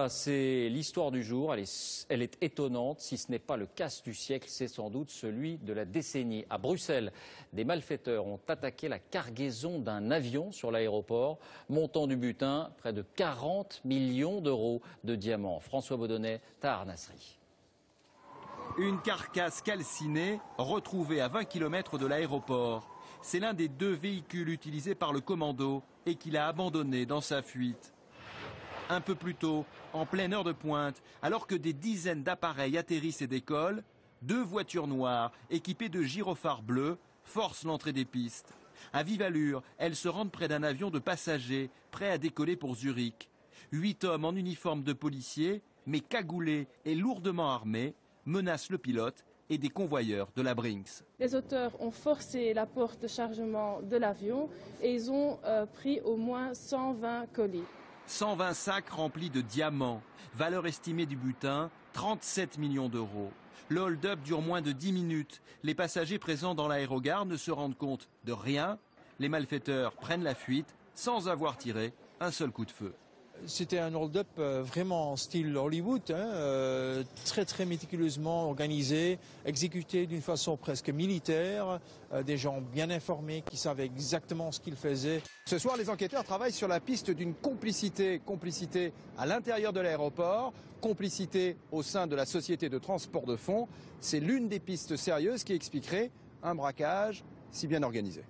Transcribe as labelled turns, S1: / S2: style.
S1: C'est l'histoire du jour, elle est étonnante, si ce n'est pas le casse du siècle, c'est sans doute celui de la décennie. À Bruxelles, des malfaiteurs ont attaqué la cargaison d'un avion sur l'aéroport, montant du butin, près de 40 millions d'euros de diamants. François Baudonnet, Tahar Nasri.
S2: Une carcasse calcinée retrouvée à 20 km de l'aéroport. C'est l'un des deux véhicules utilisés par le commando et qu'il a abandonné dans sa fuite. Un peu plus tôt, en pleine heure de pointe, alors que des dizaines d'appareils atterrissent et décollent, deux voitures noires équipées de gyrophares bleus forcent l'entrée des pistes. À vive allure, elles se rendent près d'un avion de passagers prêt à décoller pour Zurich. 8 hommes en uniforme de policiers, mais cagoulés et lourdement armés, menacent le pilote et des convoyeurs de la Brinks.
S3: Les auteurs ont forcé la porte de chargement de l'avion et ils ont pris au moins 120 colis.
S2: 120 sacs remplis de diamants, valeur estimée du butin, 37 millions d'euros. Le hold-up dure moins de 10 minutes. Les passagers présents dans l'aérogare ne se rendent compte de rien. Les malfaiteurs prennent la fuite sans avoir tiré un seul coup de feu.
S4: C'était un hold-up vraiment en style Hollywood, très méticuleusement organisé, exécuté d'une façon presque militaire, des gens bien informés qui savaient exactement ce qu'ils faisaient.
S5: Ce soir, les enquêteurs travaillent sur la piste d'une complicité à l'intérieur de l'aéroport, complicité au sein de la société de transport de fonds. C'est l'une des pistes sérieuses qui expliquerait un braquage si bien organisé.